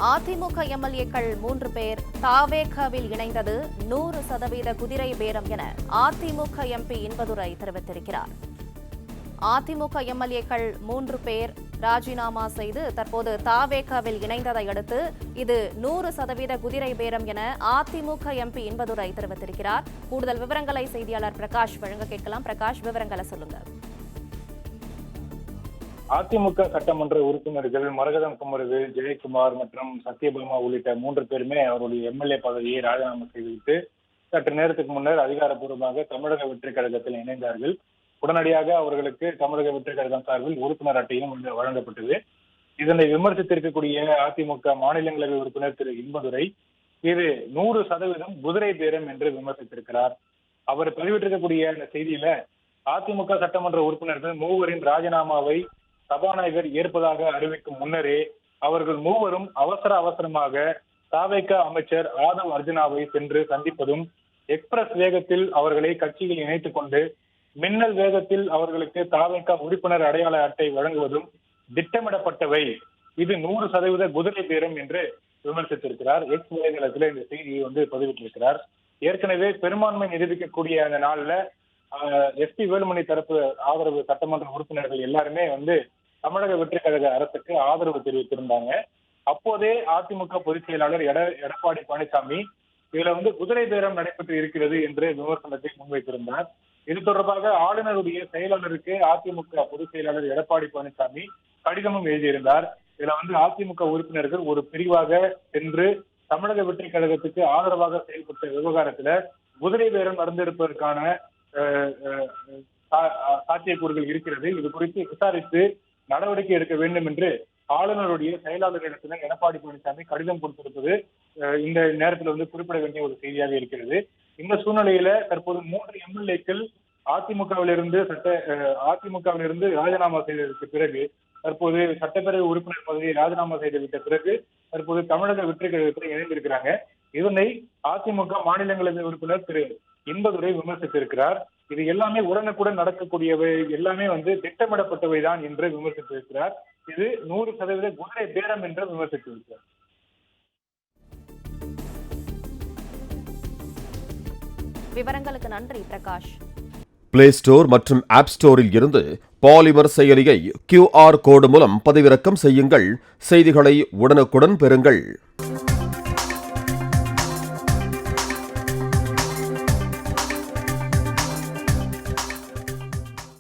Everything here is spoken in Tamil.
அதிமுக எம்எல்ஏக்கள் 3 பேர் தாவேகாவில் இணைந்தது 100% குதிரை பேரம் என அதிமுக எம்பி இன்பதுரை தெரிவித்திருக்கிறார். அதிமுக எம்எல்ஏக்கள் 3 பேர் ராஜினாமா செய்து தற்போது தாவேகாவில் இணைந்ததை அடுத்து இது 100% குதிரை பேரம் என அதிமுக எம்பி இன்பதுரை தெரிவித்திருக்கிறார். கூடுதல் விவரங்களை செய்தியாளர் பிரகாஷ் வழங்க கேட்கலாம். பிரகாஷ், விவரங்களை சொல்லுங்க. அதிமுக சட்டமன்ற உறுப்பினர்கள் மரகதம் குமரவேல், ஜெயக்குமார் மற்றும் சத்யபாமா உள்ளிட்ட 3 பேருமே அவருடைய எம்எல்ஏ பதவியை ராஜினாமா செய்துவிட்டு சற்று நேரத்துக்கு முன்னர் அதிகாரப்பூர்வமாக தமிழக வெற்றிக் கழகத்தில் இணைந்தார்கள். உடனடியாக அவர்களுக்கு தமிழக வெற்றிக் கழகம் சார்பில் உறுப்பினர் அட்டையும் வழங்கப்பட்டது. இதனை விமர்சித்திருக்கக்கூடிய அதிமுக மாநிலங்களவை உறுப்பினர் திரு இன்பதுரை இது 100% குதிரை பேரம் என்று விமர்சித்திருக்கிறார். அவர் பதிவிட்டிருக்கக்கூடிய இந்த செய்தியில அதிமுக சட்டமன்ற உறுப்பினர்கள் 3 ராஜினாமாவை சபாநாயகர் ஏற்பதாக அறிவிக்கும் முன்னரே அவர்கள் 3 அவசரமாக தாவேக அமைச்சர் ஆதவ் அர்ஜுனாவை சென்று சந்திப்பதும், எக்ஸ்பிரஸ் வேகத்தில் அவர்களை கட்சியில் இணைத்துக் கொண்டு மின்னல் வேகத்தில் அவர்களுக்கு தாவேக உறுப்பினர் அடையாள அட்டை வழங்குவதும் திட்டமிடப்பட்டவை. இது 100% குதிரை பேரம் என்று விமர்சித்திருக்கிறார். எக்ஸ் வலைதளத்தில் இந்த செய்தியை பதிவிட்டிருக்கிறார். ஏற்கனவே பெரும்பான்மை நிரூபிக்கக்கூடிய அந்த நாள்ல எஸ்பி வேலுமணி தரப்பு ஆதரவு சட்டமன்ற உறுப்பினர்கள் எல்லாருமே தமிழக வெற்றிக் கழக அரசுக்கு ஆதரவு தெரிவித்திருந்தாங்க. அப்போதே அதிமுக பொதுச் செயலாளர் எடப்பாடி பழனிசாமி இதுல குதிரை பேரம் நடைபெற்று இருக்கிறது என்று விமர்சனத்தை முன்வைத்திருந்தார். இது தொடர்பாக ஆளுநருடைய செயலாளருக்கு அதிமுக பொதுச் செயலாளர் எடப்பாடி பழனிசாமி கடிதமும் எழுதியிருந்தார். இதுல அதிமுக உறுப்பினர்கள் ஒரு பிரிவாக சென்று தமிழக வெற்றிக் கழகத்துக்கு ஆதரவாக செயல்பட்ட விவகாரத்துல குதிரை பேரம் நடந்திருப்பதற்கான சாத்தியக்கூறுகள் இருக்கிறது. இது குறித்து விசாரித்து நடவடிக்கை எடுக்க வேண்டும் என்று ஆளுநருடைய செயலாளரிடத்தில் எடப்பாடி பழனிசாமி கடிதம் கொடுத்திருப்பது இந்த நேரத்தில் குறிப்பிட வேண்டிய ஒரு செய்தியாக இருக்கிறது. இந்த சூழ்நிலையில தற்போது 3 எம்எல்ஏக்கள் அதிமுகவிலிருந்து ராஜினாமா செய்ததற்கு பிறகு தற்போது சட்டப்பேரவை உறுப்பினர் பதவியை ராஜினாமா செய்துவிட்ட பிறகு தற்போது தமிழக வெற்றிக் கழகத்தில் இணைந்திருக்கிறாங்க. இதனை அதிமுக மாநிலங்களவை உறுப்பினர் திரு இன்பதுரை விமர்சித்திருக்கிறார். இது எல்லாமே உடனுக்குடன் நடக்கக்கூடியவை, எல்லாமே திட்டமிடப்பட்டவை தான் என்று விமர்சித்திருக்கிறார். இது 100% குதிரை பேரம் என்று விமர்சித்திருக்கிறார். விவரங்களுக்கு நன்றி பிரகாஷ். பிளே ஸ்டோர் மற்றும் ஆப் ஸ்டோரில் இருந்து பாலிமர் செயலியை QR கோடு மூலம் பதிவிறக்கம் செய்யுங்கள். செய்திகளை உடனுக்குடன் பெறுங்கள்.